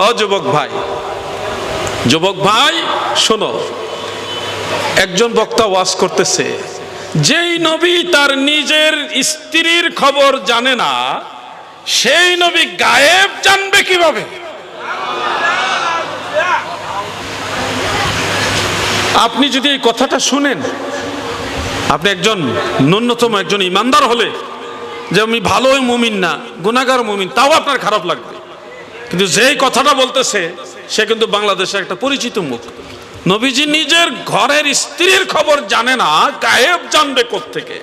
ও যুবক ভাই শোনো, একজন বক্তা ওয়াজ করতেছে, যেই নবী তার নিজের স্ত্রীর খবর জানে না, সেই নবী গায়েব জানবে কিভাবে? আপনি যদি এই কথাটা শুনেন, আপনি একজন ন্যূনতম একজন ইমানদার হলে, যে আমি ভালো মুমিন না, গুনাহগার মুমিন, তাও আপনার খারাপ লাগবে। কিন্তু যেই কথাটা বলতেছে সে কিন্তু বাংলাদেশে একটা পরিচিত মুখ। নবীজি নিজের ঘরের স্ত্রীর খবর জানে না, গায়েব জানবে কোত্থেকে?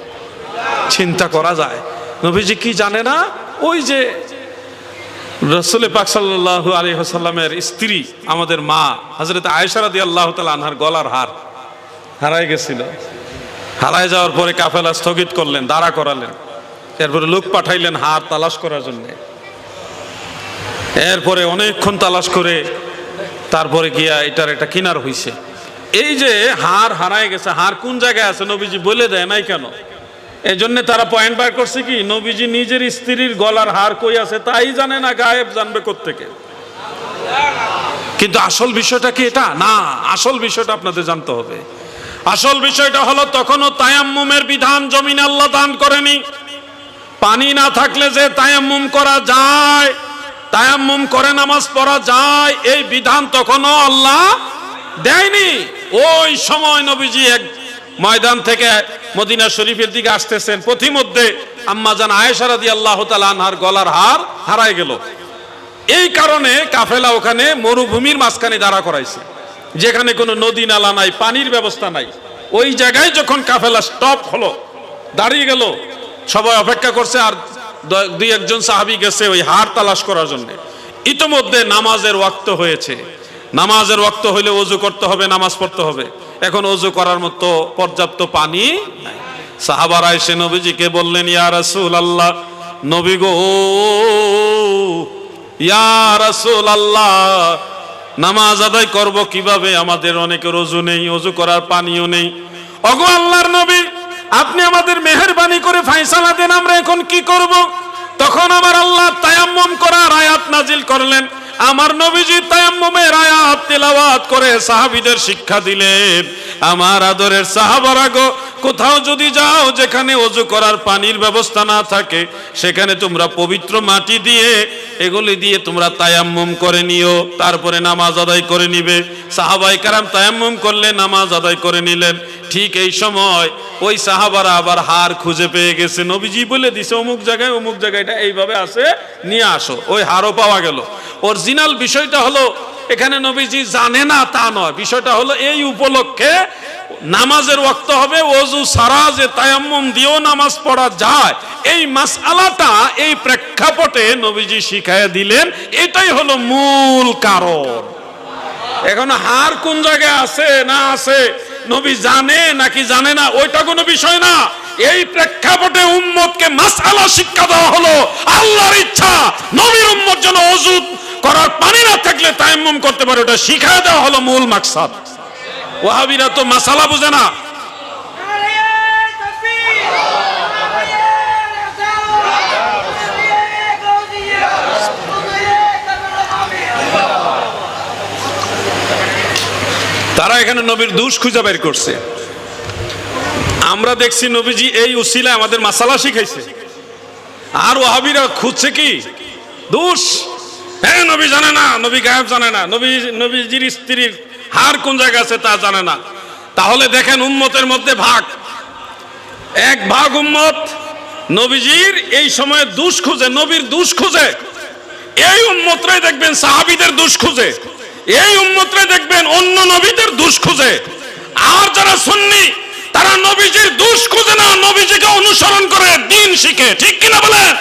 চিন্তা করা যায়। নবীজি কি জানে না? ওই যে রাসূল পাক সাল্লাল্লাহু আলাইহি ওয়াসাল্লামের স্ত্রী আমাদের মা হযরত আয়েশা রাদিয়াল্লাহু তাআলা আনহার গলার হার হারায় গেছিল। হারায় যাওয়ার পরে কাফেলা স্থগিত করলেন, দাঁড়া করালেন, এরপরে লোক পাঠাইলেন হার তালাশ করার জন্য। এরপরে অনেকক্ষণ তালাশ করে তারপরে গিয়া এটার একটা কিনার হইছে। এই যে হার হারায় গেছে, হার কোন জায়গায় আছে নবীজি বলে দেয় নাই কেন? এই জন্য তারা পয়েন্ট বার করছে কি, নবীজি নিজের স্ত্রীর গলার হার কই আছে তাই জানে না, গায়েব জানবে কোত্থেকে? কিন্তু আসল বিষয়টা কি এটা না? আসল বিষয়টা আপনাদের জানতে হবে। আসল বিষয়টা হলো, তখনও তায়াম্মুমের বিধান জমিনে আল্লাহ দান করেনি। পানি না থাকলে যে তায়াম্মুম করা যায়, তায়াম্মুম করে নামাজ পড়া যায়, এই বিধান তখনও আল্লাহ দেয়নি। ওই সময় নবীজি এক ময়দান থেকে মদিনা শরীফের দিকে আসতেছেন, পথিমধ্যে আম্মা জান আয়েশা রাদিয়াল্লাহু তাআলা আনহার গলার হার হারায় গেল। এই কারণে কাফেলা ওখানে মরুভূমির মাঝখানে দাঁড়া করাইছে, যেখানে কোনো নদী নালা নাই, পানির ব্যবস্থা নাই। ওই জায়গায় যখন কাফেলা স্টপ হলো, দাঁড়িয়ে গেল, সবাই অপেক্ষা করছে, আর দুই একজন সাহাবী গেছে ওই হার তালাশ করার জন্য। ইতোমধ্যে নামাজের ওয়াক্ত হয়েছে। নামাজের ওয়াক্ত হইলে ওযু করতে হবে, নামাজ পড়তে হবে। এখন ওযু করার মতো পর্যাপ্ত পানি নাই। সাহাবারা এসে নবীজিকে বললেন, ইয়া রাসূলুল্লাহ, নবী গো, ইয়া রাসূলুল্লাহ, নামাজ আদায় করব কিভাবে? আমাদের অনেকের ওযু নেই, ওযু করার পানিও নেই। ওগো আল্লাহর নবী, আপনি আমাদের মেহেরবানি করে ফয়সালা দেন, আমরা এখন কি করব? তখন আমার আল্লাহ তায়াম্মুম করার আয়াত নাজিল করলেন। আমার নবীজি তায়াম্মুমের আয়াত তেলাওয়াত করে সাহাবীদের শিক্ষা দিলেন। আমার আদরের সাহাবারা গো, কোথাও যদি যাও যেখানে ওযু করার পানির ব্যবস্থা না থাকে, সেখানে তোমরা পবিত্র মাটি দিয়ে, এগুলি দিয়ে তোমরা তায়াম্মুম করে নিও, তারপরে নামাজ আদায় করে নিবে। সাহাবায়ে কেরাম তায়াম্মুম করলে নামাজ আদায় করে নিলেন। ঠিক এই সময় ওই সাহাবারা আবার হার খুঁজে পেয়ে গেছে। নবীজি বলে দিছে অমুক জায়গায় এটা এইভাবে আছে, নিয়ে আসো। ওই হারও পাওয়া গেল। অরিজিনাল বিষয়টা হলো, এখানে নবীজি জানে না তা নয়, বিষয়টা হলো এই উপলক্ষে নামাজের ওয়াক্ত হবে, ওযু ছাড়া যে তায়াম্মুম দিয়েও নামাজ পড়া যায়, এই মাসআলাটা এই প্রেক্ষাপটে নবীজি শিখাইয়া দিলেন। এটাই হলো মূল কারণ। এখন হার কোন জায়গায় আছে না আছে, নবী জানে নাকি জানে না, ওইটা কোনো বিষয় না। এই প্রেক্ষাপটে উম্মতকে মাসআলা শিক্ষা দেওয়া হলো। আল্লাহর ইচ্ছা নবীর উম্মত যেন ওযু করার পানি না থাকলে তায়াম্মুম করতে পারে, ওটা শিখায় দেওয়া হলো মূল মাকসাদ। ওয়াহাবিরা তো মাসালা বুঝে না। তারা এখানে নবীর দোষ খুঁজে বের করছে। আমরা দেখছি নবীজি এই উসিলায় আমাদের মাসালা শিখাইছে, আর ওয়াহাবিরা খুঁজছে কি দোষ। হ্যাঁ, নবী জানে না, নবী গায়েব জানে না, নবীজির স্ত্রীর হার কোন জায়গায় আছে তা জানে না। তাহলে দেখেন উম্মতের মধ্যে ভাগ, এক ভাগ উম্মত নবীজির এই সময়ে দোষ খুঁজে, নবীর দোষ খুঁজে। এই উম্মতরাই দেখবেন সাহাবীদের দোষ খুঁজে, এই উম্মতরাই দেখবেন অন্য নবীদের দোষ খুঁজে। আর যারা সুন্নি, তারা নবীজির দোষ খুঁজে না, নবীজিকে অনুসরণ করে দ্বীন শিখে। ঠিক কিনা বলেন?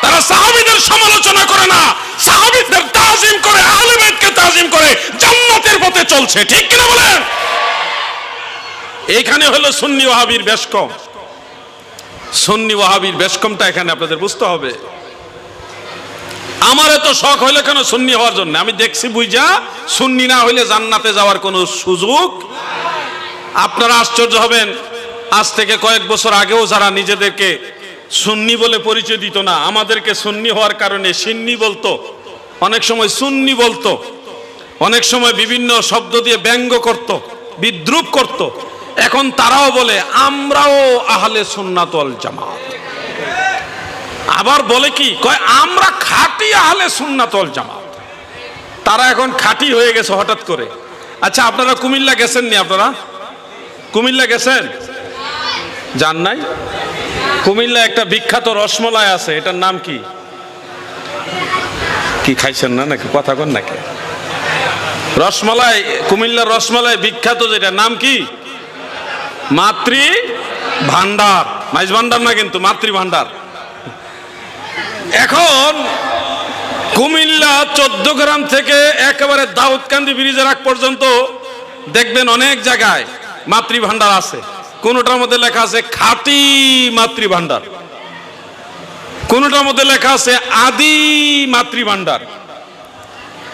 তারা সাহাবীদের সমালোচনা করে না, সাহাবীদের তাজিম করে, আহলে বাইতকে তাজিম করে জান্নাতের পথে চলছে। ঠিক কিনা বলেন? এইখানে হলো সুন্নি ওয়াহাবির বেশকম। সুন্নি ওয়াহাবির বেশকমটা এখানে আপনাদের বুঝতে হবে। আমার এত শখ হইলে কেন সুন্নি হওয়ার জন্য? আমি দেখছি বুঝা, সুন্নি না হইলে জান্নাতে যাওয়ার কোনো সুযোগ। আপনারা আশ্চর্য হবেন, আজ থেকে কয়েক বছর আগেও যারা নিজেদেরকে সুন্নি বলে পরিচয় দিত না, আমাদেরকে সুন্নি হওয়ার কারণে সিন্নি বলতো। অনেক সময় সুন্নি বলতো, অনেক সময় বিভিন্ন শব্দ দিয়ে ব্যঙ্গ করত, বিদ্রুপ করত। এখন তারাও বলে আমরাও আহলে সুন্নাত ওয়াল জামাত। আবার বলে কি, কয় আমরা খাঁটি আহলে সুন্নাত ওয়াল জামাত। তারা এখন খাঁটি হয়ে গেছে হঠাৎ করে। আচ্ছা, আপনারা কুমিল্লা গেছেন নি? আপনারা কুমিল্লা গেছেন? জান নাই? কুমিল্লা একটা বিখ্যাত রসমলাই আছে, এটার নাম কি? কি খাইছেন না নাকি? কথা কন নাকি? রসমালাই, কুমিল্লার রসমালাই বিখ্যাত, যেটা নাম কি? মাতৃ ভান্ডার। মাইজ ভান্ডার না কিন্তু, মাতৃ ভান্ডার। এখন কুমিল্লা 14 গ্রাম থেকে একেবারে দাউদকান্দি ব্রিজের আগ পর্যন্ত দেখবেন অনেক জায়গায় মাতৃ ভান্ডার আছে। কোনটার মধ্যে লেখা আছে খাঁটি মাতৃ ভান্ডার, কোনটার মধ্যে লেখা আছে আদি মাতৃ ভান্ডার,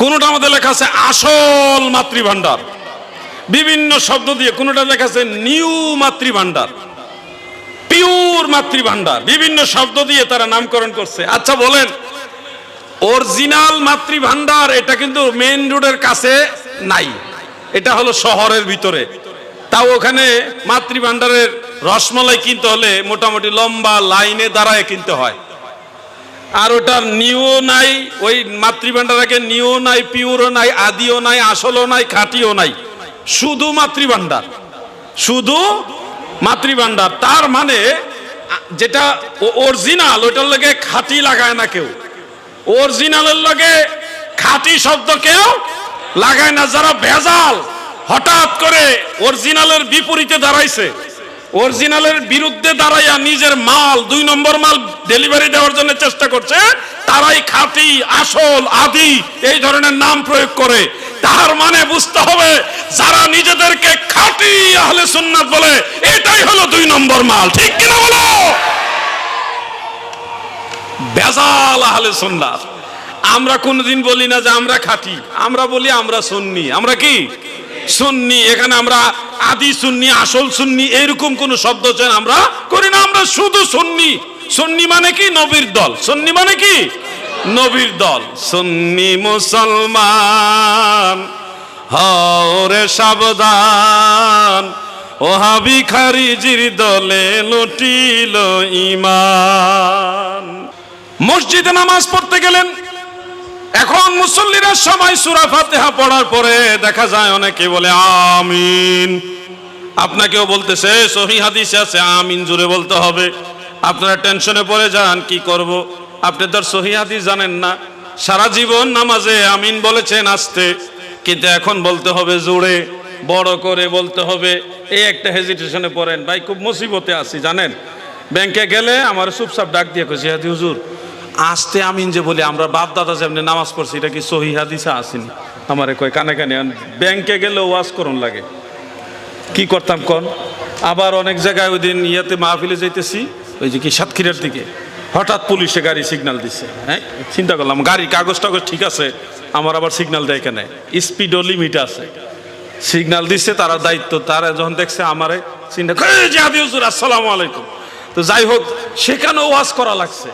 কোনটার মধ্যে লেখা আছে আসল মাতৃ ভান্ডার, বিভিন্ন শব্দ দিয়ে। কোনটা লেখা আছে নিউ মাতৃ ভান্ডার, পিওর মাতৃ ভান্ডার, বিভিন্ন শব্দ দিয়ে তারা নামকরণ করছে। আচ্ছা বলেন, অরিজিনাল মাতৃ ভান্ডার এটা কিন্তু মেইন রোডের কাছে নাই, এটা হলো শহরের ভিতরে। তাও ওখানে মাতৃ ভান্ডারের রসমালাই কিনতে হলে মোটামুটি লম্বা লাইনে দাঁড়ায় কিনতে হয়। আর ওটার নিউও নাই, ওই মাতৃ ভান্ডারকে নিউও নাই, পিওরও নাই, আদিও নাই, আসলও নাই, খাঁটিও নাই, শুধু মাতৃ ভান্ডার, শুধু মাতৃ ভান্ডার। তার মানে যেটা অরিজিনাল ওটার লগে খাঁটি লাগায় না কেউ, অরিজিনালের লগে খাঁটি শব্দ কেউ লাগায় না। যারা ভেজাল হঠাৎ করে অরিজিনালের বিপরীতে দাঁড়াইছে, অরিজিনালের বিরুদ্ধে দাঁড়াইয়া নিজের মাল 2 নম্বর মাল ডেলিভারি দেওয়ার জন্য চেষ্টা করছে, তারাই খাঁটি, আসল, আদি এই ধরনের নাম প্রয়োগ করে। তার মানে বুঝতে হবে, যারা নিজেদেরকে খাঁটি আহলে সুন্নাত বলে এটাই হলো 2 নম্বর মাল। ঠিক কিনা বলো? ভেজাল আহলে সুন্নাত। আমরা কোনদিন বলি না যে আমরা খাঁটি, আমরা বলি আমরা সুন্নি। আমরা কি? সুন্নি। এখানে আমরা আদি সুন্নি, আসল সুন্নি এরকম কোন শব্দ আমরা করি না। আমরা শুধু সুন্নি। সুন্নি মানে কি? নবীর দল। সুন্নি মানে কি? নবীর দল। সুন্নি মুসলমান হও রে সাবধান, ওহাবি খারিজির দলে লুটিল ঈমান। মসজিদে নামাজ পড়তে গেলেন, এখন মুসল্লিরা সবাই সূরা ফাতিহা পড়ার পরে দেখা যায় অনেকে বলে আমিন। আপনাকেও বলতেছে, সহিহ হাদিসে আছে আমিন জোরে বলতে হবে। আপনারা টেনশনে পড়ে যান, কি করব? আপনি তো সহিহ হাদিস জানেন না। সারা জীবন নামাজে আমিন বলেছেন আস্তে, কিন্তু এখন বলতে হবে জোরে, বড় করে বলতে হবে। এই একটা হেজিটেশনে পড়েন। ভাই খুব মুসিবতে আছি জানেন। ব্যাংকে গেলে আমার চুপচাপ ডাক দিয়ে কইছি, হাদি হুজুর আস্তে আমিন যে বলি আমরা বাপ দাদা যেমনি নামাজ পড়ছি, এটা কি সহিহ হাদিসে আসেনি? আমারে কয় কানে কানে। ব্যাংকে গেলে ওয়াজ করুন লাগে, কি করতাম কোন? আবার অনেক জায়গায় ওই দিন ইয়াতে মাহফিলে যাইতেছি, ওই যে কি সাতক্ষীরার দিকে, হঠাৎ পুলিশে গাড়ি সিগন্যাল দিচ্ছে। হ্যাঁ, চিন্তা করলাম গাড়ি কাগজ টাগজ ঠিক আছে, আমার আবার সিগন্যাল দেয় কেন? স্পিডও লিমিট আছে। সিগন্যাল দিচ্ছে, তারা দায়িত্ব। তারা যখন দেখছে আমারে চিন্তা করে, হাদি হুজুর আসসালামু আলাইকুম। তো যাই হোক, সেখানেও ওয়াজ করা লাগছে।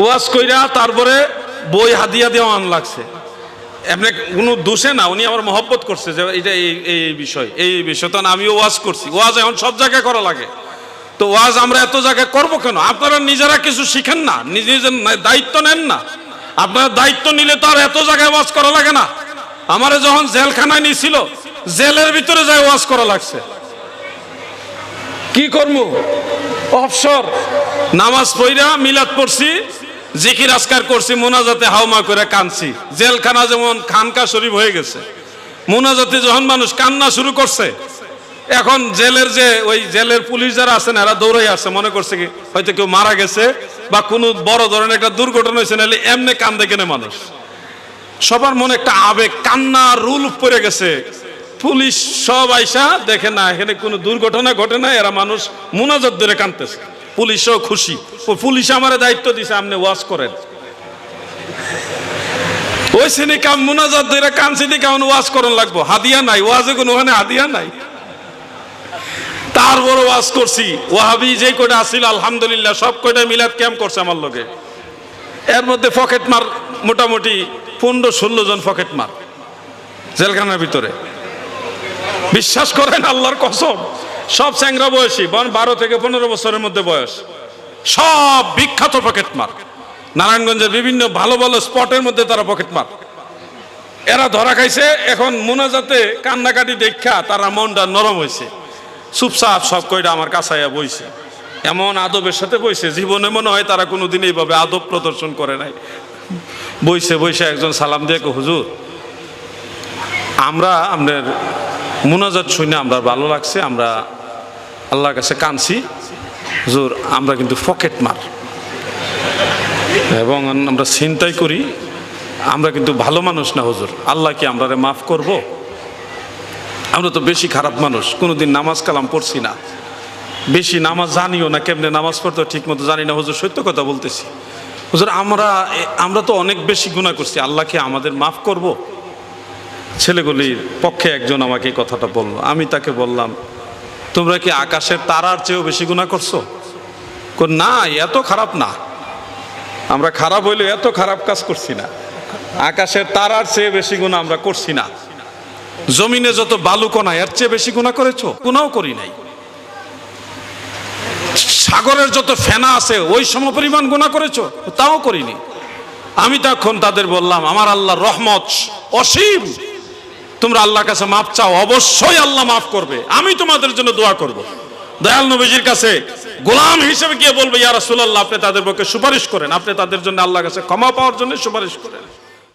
ওয়াজ কইরা তারপরে বই হাদিয়া দেওয়া আন লাগছে। এমনি কোনো দোষে না, উনি আমার মহব্বত করছে যে এটা এই বিষয়, এই বিষয়। তখন আমিও ওয়াজ করছি। ওয়াজ এখন সব জায়গায় করা লাগে। তো ওয়াজ আমরা এত জায়গায় করবো কেন? আপনারা নিজেরা কিছু শিখেন না, নিজের দায়িত্ব নেন না। আপনারা দায়িত্ব নিলে তো আর এত জায়গায় ওয়াজ করা লাগে না। আমারে যখন জেলখানায় নিয়েছিল, জেলের ভিতরে যায় ওয়াজ করা লাগছে। কি করবো? অবসর নামাজ পড়া, মিলাদ পড়ছি, জিকির আজকার করছি, মোনাজাতে হাওমা করে কাঁদছি। জেলখানা যেমন খানকা শরীফ হয়ে গেছে, মোনাজাতে যখন মানুষ কান্না শুরু করছে, এখন জেলের যে ওই জেলের পুলিশ যারা আছেন এরা দৌড়াই আসছে, মনে করছে কি হয়তো কেউ মারা গেছে বা কোনো বড় ধরনের একটা দুর্ঘটনা হয়েছে, নাহলে এমনি কান্দে কেনে মানুষ। সবার মনে একটা আবেগ, কান্না রুল পড়ে গেছে। পুলিশ সব আইসা দেখে না এখানে কোনো দুর্ঘটনা ঘটে না, এরা মানুষ মুনাজাত ধরে কাঁদতেছে। পুলিশও খুশি, ও পুলিশ আমার দায়িত্ব দিছে আপনি ওয়াজ করেন। ওই শ্রেণী কাম মুনাজাত ধরে কাঁদছি দিকে এখন ওয়াজ করন লাগবো, হাদিয়া নাই ওয়াজে, কোনো ওখানে হাদিয়া নাই। তারপর ওয়াজ করছি। ওয়াহাবি যে কয়টা আসছিল আলহামদুলিল্লাহ সব কয়টা মিলাদ ক্যাম্প করছে আমার লগে। এর মধ্যে পকেট মার মোটামুটি 15-16 জন পকেট মার জেলখানার ভিতরে। বিশ্বাস করেন আল্লাহর কসম, সব চ্যাংরা বয়সী, 12 থেকে 15 বছরের মধ্যে বয়স, সব বিখ্যাত পকেট মার। নারায়ণগঞ্জের বিভিন্ন ভালো ভালো স্পটের মধ্যে তারা পকেট মার। এরা ধরা খাইছে, এখন মোনাজাতে কান্নাকাটি দেখা তারা মনটা নরম হয়েছে, চুপচাপ সব কয়টা আমার কাছাইয়া বইছে। এমন আদবের সাথে বইছে, জীবনে মনে হয় তারা কোনোদিন এইভাবে আদব প্রদর্শন করে নাই। বইছে বইছে একজন সালাম দিয়ে, হুজুর আমরা আপনার মোনাজাত শুনে আমরা ভালো লাগছে, আমরা আল্লাহর কাছে কাঁদছি হুজুর, আমরা কিন্তু পকেট মার এবং আমরা ছিনতাই করি, আমরা কিন্তু ভালো মানুষ না হুজুর, আল্লাহ কি আমরা মাফ করব? আমরা তো বেশি খারাপ মানুষ, কোনোদিন নামাজ কালাম পড়ছি না, বেশি নামাজ জানিও না, কেমনে নামাজ পড়তে ঠিক মতো জানি না হুজুর, সত্য কথা বলতেছি হুজুর, আমরা তো অনেক বেশি গুনাহ করছি, আল্লাহ কি আমাদের মাফ করব? ছেলেগুলির পক্ষে একজন আমাকে এই কথাটা বলল। আমি তাকে বললাম, তোমরা কি আকাশের তারার চেয়েও বেশি গুনাহ করছো? না, এত খারাপ না, আমরা খারাপ হইলে এত খারাপ কাজ করছি না, আকাশের তারার চেয়ে বেশি গুনাহ আমরা করছি না। জমিনে যত বালুকণা এর চেয়ে বেশি গুনাহ করেছো? গুনাহও করি নাই। সাগরের যত ফেনা আছে ওই সমপরিমাণ গুনাহ করেছো? তাও করিনি। আমি তখন তাদের বললাম, আমার আল্লাহর রহমত অসীম, তোমরা আল্লাহর কাছে মাফ চাও, অবশ্যই আল্লাহ মাফ করবে, আমি তোমাদের জন্য দোয়া করব। দয়াল নবীজির কাছে গোলাম হিসেবে গিয়ে বলবে, ইয়া রাসূলুল্লাহ, আপনি তাদের পক্ষে সুপারিশ করেন, আপনি তাদের জন্য আল্লাহর কাছে ক্ষমা পাওয়ার জন্য সুপারিশ করেন।